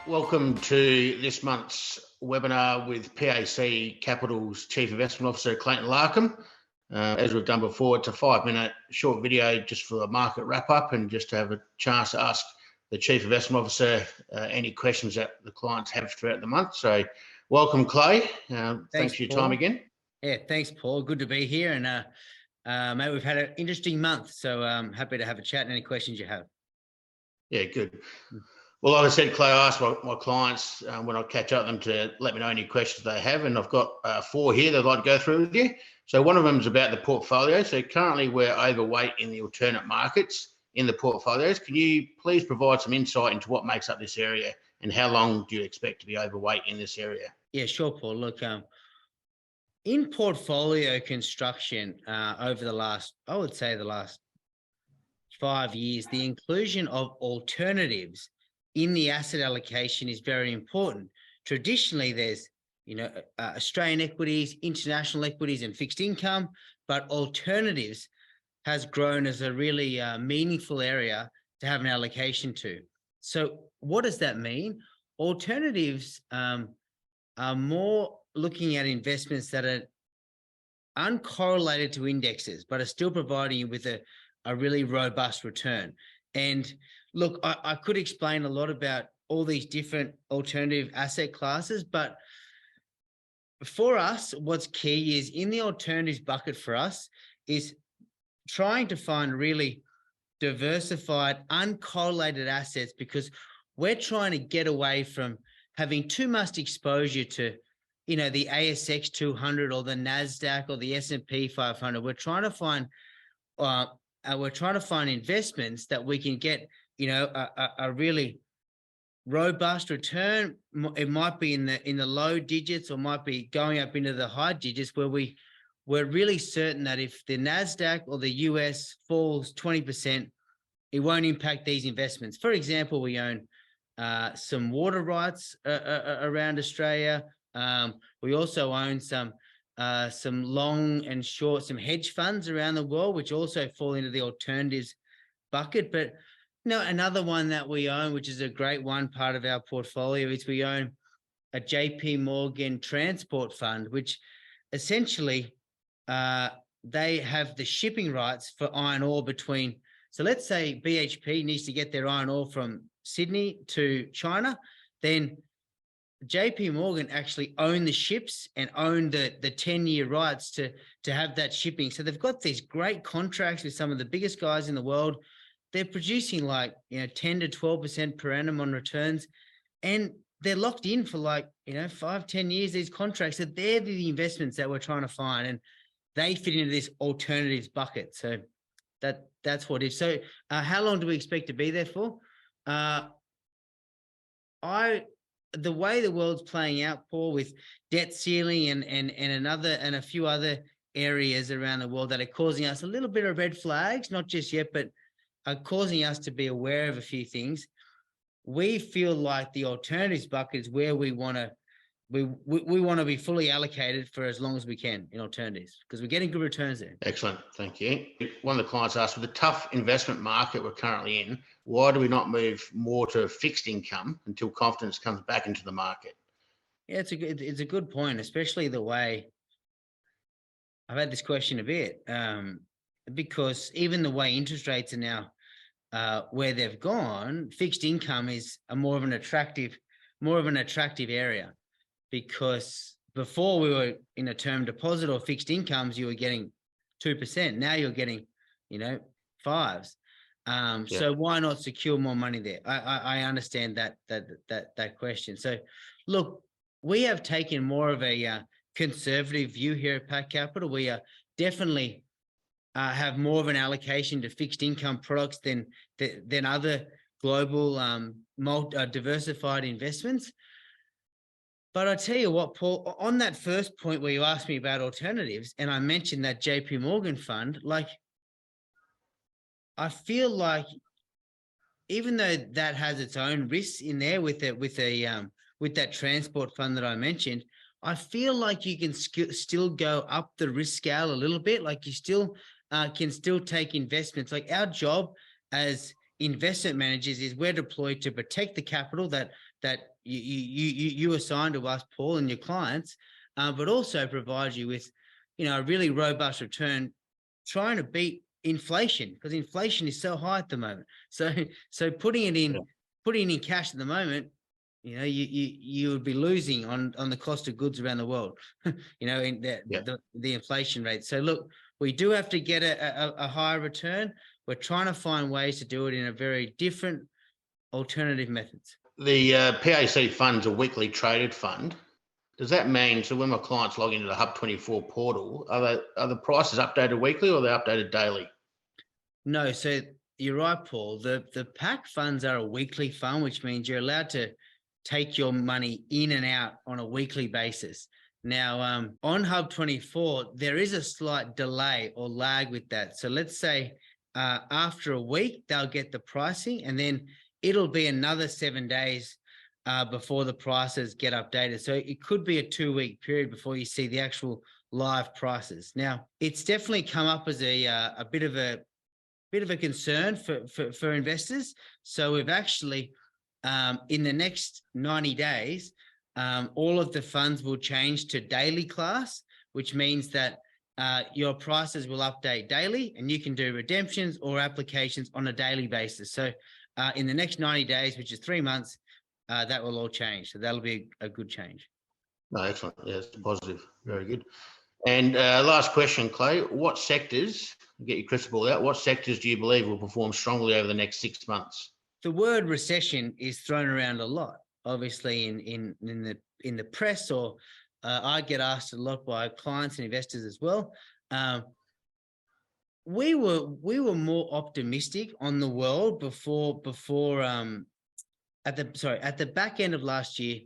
Welcome to this month's webinar with PAC Capital's Chief Investment Officer, Clayton Larkham. As we've done before, it's a 5-minute short video just for a market wrap-up and just to have a chance to ask the Chief Investment Officer any questions that the clients have throughout the month. So welcome, Clay. Thanks for your time again. Yeah, thanks, Paul. Good to be here. And mate, we've had an interesting month, so I'm happy to have a chat and any questions you have. Yeah, good. Well, like I said, Clay, I asked my clients when I catch up with them to let me know any questions they have, and I've got 4 here that I'd like to go through with you. So one of them is about the portfolio. So currently we're overweight in the alternate markets in the portfolios. Can you please provide some insight into what makes up this area and how long do you expect to be overweight in this area? Yeah, sure, Paul. Look, in portfolio construction over the last, I would say the last 5 years, the inclusion of alternatives in the asset allocation is very important. Traditionally, there's Australian equities, international equities, and fixed income, but alternatives has grown as a really meaningful area to have an allocation to. So what does that mean? Alternatives are more looking at investments that are uncorrelated to indexes, but are still providing you with a really robust return. And look, I could explain a lot about all these different alternative asset classes, but for us, what's key is in the alternatives bucket for us is trying to find really diversified, uncorrelated assets, because we're trying to get away from having too much exposure to, the ASX 200 or the NASDAQ or the S&P 500. We're trying to find investments that we can get, a really robust return. It might be in the low digits or might be going up into the high digits, where we're really certain that if the NASDAQ or the US falls 20%, it won't impact these investments. For example, we own some water rights around Australia. We also own some long and short, some hedge funds around the world, which also fall into the alternatives bucket. But another one that we own, which is a great one part of our portfolio, is we own a JP Morgan transport fund, which essentially they have the shipping rights for iron ore between. So let's say BHP needs to get their iron ore from Sydney to China, then JP Morgan actually own the ships and own the 10-year rights to have that shipping. So they've got these great contracts with some of the biggest guys in the world. They're producing 10 to 12% per annum on returns, and they're locked in for 5-10 years. These contracts, so they're the investments that we're trying to find, and they fit into this alternatives bucket. So that's what it is. So how long do we expect to be there for? The way the world's playing out, Paul, with debt ceiling and a few other areas around the world that are causing us a little bit of red flags, not just yet, but are causing us to be aware of a few things. We feel like the alternatives bucket is where we want to be fully allocated for as long as we can in alternatives, because we're getting good returns there. Excellent, thank you. One of the clients asked, with the tough investment market we're currently in, why do we not move more to fixed income until confidence comes back into the market? Yeah, it's a good point, especially the way I've had this question a bit, because even the way interest rates are now where they've gone, fixed income is more of an attractive area. Because before we were in a term deposit or fixed incomes, you were getting 2%. Now you're getting, 5s. So why not secure more money there? I understand that question. So look, we have taken more of a conservative view here at PAC Capital. We are definitely have more of an allocation to fixed income products than other global diversified investments. But I tell you what, Paul, on that first point where you asked me about alternatives, and I mentioned that JP Morgan fund, I feel like even though that has its own risks in there with that transport fund that I mentioned, I feel like you can still go up the risk scale a little bit. Like you still can still take investments. Like our job as investment managers is we're deployed to protect the capital that you assign to us, Paul, and your clients, but also provide you with, a really robust return, trying to beat inflation, because inflation is so high at the moment. So putting it in cash at the moment, you would be losing on the cost of goods around the world, in the inflation rate. So look, we do have to get a higher return. We're trying to find ways to do it in a very different alternative methods. The PAC fund's a weekly traded fund. Does that mean, so when my clients log into the Hub24 portal, are the prices updated weekly or are they updated daily? No, so you're right, Paul. The PAC funds are a weekly fund, which means you're allowed to take your money in and out on a weekly basis. Now, on Hub24, there is a slight delay or lag with that. So let's say after a week, they'll get the pricing, and then it'll be another 7 days before the prices get updated. So it could be a 2-week period before you see the actual live prices. Now, it's definitely come up as a bit of a concern for investors. So we've actually, in the next 90 days, all of the funds will change to daily class, which means that your prices will update daily, and you can do redemptions or applications on a daily basis. So in the next 90 days, which is 3 months, that will all change. So that'll be a good change. No, excellent. Yeah, it's positive. Very good. And last question, Clay. What sectors, get your crystal ball out, what sectors do you believe will perform strongly over the next 6 months? The word recession is thrown around a lot, obviously in the press, or I get asked a lot by clients and investors as well. We were more optimistic on the world before at the back end of last year.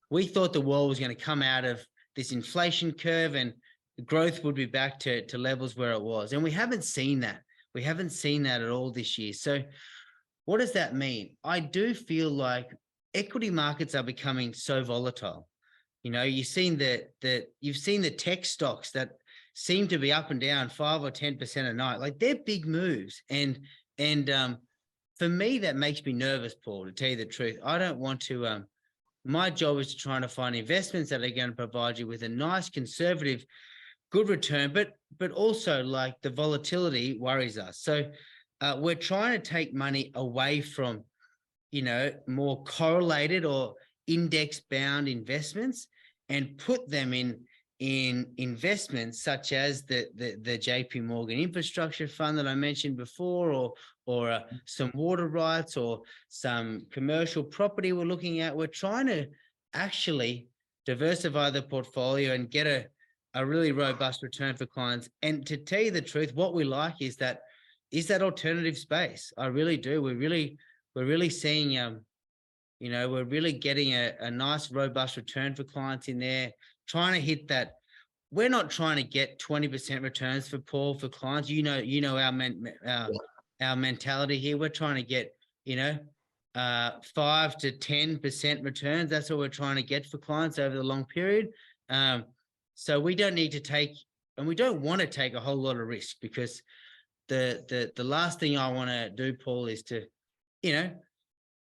We thought the world was going to come out of this inflation curve and the growth would be back to levels where it was. And we haven't seen that. We haven't seen that at all this year. So what does that mean? I do feel like equity markets are becoming so volatile. You've seen the tech stocks that seem to be up and down 5 or 10% a night. Like, they're big moves. And for me, that makes me nervous, Paul, to tell you the truth. I don't want to, my job is to try to find investments that are going to provide you with a nice, conservative, good return, but also, like, the volatility worries us. So we're trying to take money away from, more correlated or index-bound investments and put them in investments such as the JP Morgan infrastructure fund that I mentioned before, or some water rights, or some commercial property we're looking at. We're trying to actually diversify the portfolio and get a really robust return for clients. And to tell you the truth, what we like is that alternative space. I really do. We're really seeing, we're really getting a nice, robust return for clients in there, trying to hit that. We're not trying to get 20% returns for clients. Our mentality here. We're trying to get, 5 to 10% returns. That's what we're trying to get for clients over the long period. So we don't need to take, and we don't want to take a whole lot of risk, because the last thing I want to do, Paul, is to,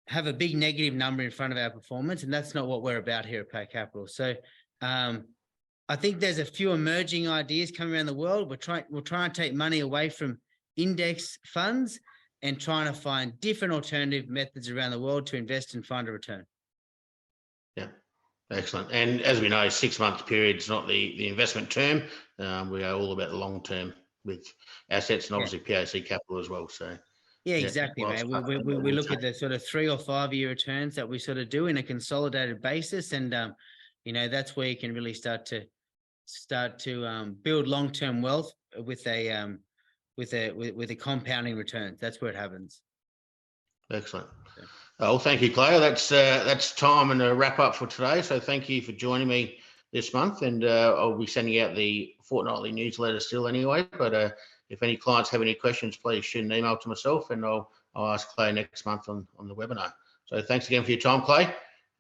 have a big negative number in front of our performance, and that's not what we're about here at PAC Capital. So I think there's a few emerging ideas coming around the world. We're trying to take money away from index funds and trying to find different alternative methods around the world to invest and find a return. Yeah, excellent. And as we know, 6 month period is not the investment term. We are all about the long term with assets, and obviously PAC Capital as well. So yeah, exactly, man. We look at the sort of 3 or 5 year returns that we sort of do in a consolidated basis, and that's where you can really start to build long term wealth with a compounding return. That's where it happens. Excellent. Okay. Well, thank you, Clay. That's time and a wrap up for today. So thank you for joining me this month, and I'll be sending out the fortnightly newsletter still anyway. But if any clients have any questions, please shoot an email to myself, and I'll ask Clay next month on the webinar. So thanks again for your time, Clay,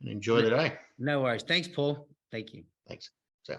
and enjoy the day. No worries. Thanks, Paul. Thank you. Thanks. So.